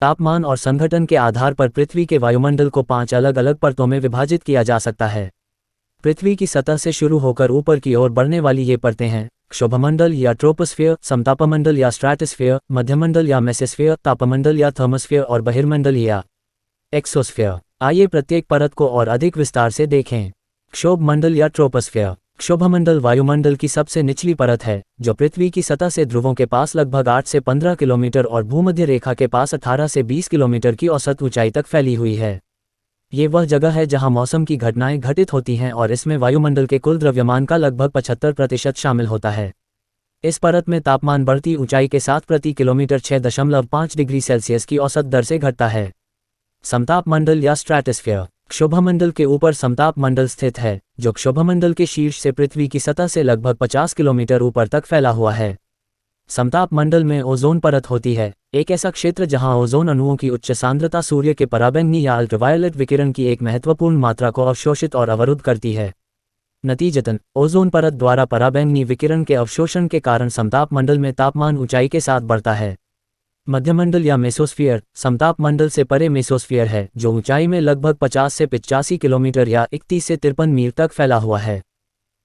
तापमान और संघटन के आधार पर पृथ्वी के वायुमंडल को 5 अलग अलग परतों में विभाजित किया जा सकता है। पृथ्वी की सतह से शुरू होकर ऊपर की ओर बढ़ने वाली ये परतें हैं: क्षोभमंडल या ट्रोपोस्फियर, समतापमंडल या स्ट्रैटोस्फियर, मध्यमंडल या मेसोस्फियर, तापमंडल या थर्मोस्फियर और बहिर्मंडल या एक्सोस्फियर। आइए प्रत्येक परत को और अधिक विस्तार से देखें। क्षोभमंडल या ट्रोपोस्फियर। क्षोभमंडल वायुमंडल की सबसे निचली परत है, जो पृथ्वी की सतह से ध्रुवों के पास लगभग 8 से 15 किलोमीटर और भूमध्य रेखा के पास 18 से 20 किलोमीटर की औसत ऊंचाई तक फैली हुई है। ये वह जगह है जहां मौसम की घटनाएं घटित होती हैं और इसमें वायुमंडल के कुल द्रव्यमान का लगभग 75% शामिल होता है। इस परत में तापमान बढ़ती ऊंचाई के साथ प्रति किलोमीटर 6.5 डिग्री सेल्सियस की औसत दर से घटता है। समतापमंडल या स्ट्रैटोस्फियर। क्षोभमंडल के ऊपर समतापमंडल स्थित है, जो क्षोभमंडल के शीर्ष से पृथ्वी की सतह से लगभग 50 किलोमीटर ऊपर तक फैला हुआ है। समतापमंडल में ओजोन परत होती है, एक ऐसा क्षेत्र जहां ओजोन अणुओं की उच्च सांद्रता सूर्य के पराबैंगनी या अल्ट्रावायलेट विकिरण की एक महत्वपूर्ण मात्रा को अवशोषित और अवरुद्ध करती है। नतीजतन, ओजोन परत द्वारा पराबैंगनी विकिरण के अवशोषण के कारण समतापमंडल में तापमान ऊंचाई के साथ बढ़ता है। मध्यमंडल या मेसोस्फियर। समतापमंडल से परे मेसोस्फियर है, जो ऊंचाई में लगभग 50 से 85 किलोमीटर या 31 से 53 मील तक फैला हुआ है।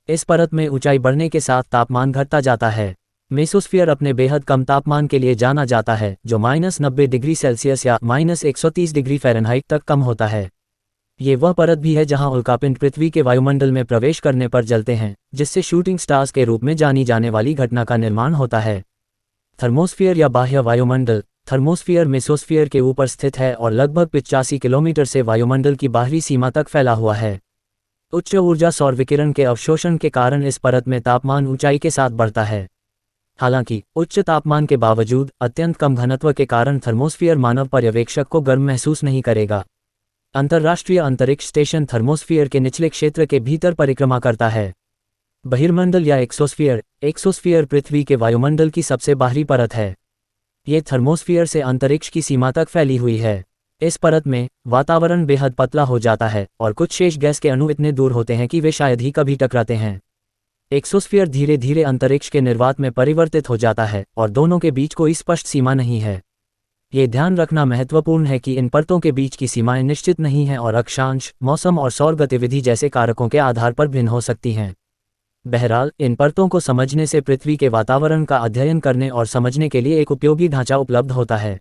इस परत में ऊंचाई बढ़ने के साथ तापमान घटता जाता है। मेसोस्फियर अपने बेहद कम तापमान के लिए जाना जाता है, जो -90 डिग्री सेल्सियस या -130 डिग्री फ़ारेनहाइट तक कम होता है। ये वह परत भी है जहां उल्कापिंड पृथ्वी के वायुमंडल में प्रवेश करने पर जलते हैं, जिससे शूटिंग स्टार्स के रूप में जानी जाने वाली घटना का निर्माण होता है। थर्मोस्फियर या बाह्य वायुमंडल। थर्मोस्फियर मेसोस्फियर के ऊपर स्थित है और लगभग 85 किलोमीटर से वायुमंडल की बाहरी सीमा तक फैला हुआ है। उच्च ऊर्जा सौर विकिरण के अवशोषण के कारण इस परत में तापमान ऊंचाई के साथ बढ़ता है। हालांकि उच्च तापमान के बावजूद अत्यंत कम घनत्व के कारण थर्मोस्फियर मानव पर्यवेक्षक को गर्म महसूस नहीं करेगा। अंतर्राष्ट्रीय अंतरिक्ष स्टेशन थर्मोस्फियर के निचले क्षेत्र के भीतर परिक्रमा करता है। बहिर्मंडल या एक्सोस्फियर। एक्सोस्फियर पृथ्वी के वायुमंडल की सबसे बाहरी परत है। ये थर्मोस्फियर से अंतरिक्ष की सीमा तक फैली हुई है। इस परत में वातावरण बेहद पतला हो जाता है और कुछ शेष गैस के अणु इतने दूर होते हैं कि वे शायद ही कभी टकराते हैं। एक्सोस्फियर धीरे धीरे अंतरिक्ष के निर्वात में परिवर्तित हो जाता है और दोनों के बीच कोई स्पष्ट सीमा नहीं है। ये ध्यान रखना महत्वपूर्ण है कि इन परतों के बीच की सीमाएं निश्चित नहीं हैं और अक्षांश, मौसम और सौर गतिविधि जैसे कारकों के आधार पर भिन्न हो सकती हैं। बहरहाल, इन परतों को समझने से पृथ्वी के वातावरण का अध्ययन करने और समझने के लिए एक उपयोगी ढांचा उपलब्ध होता है।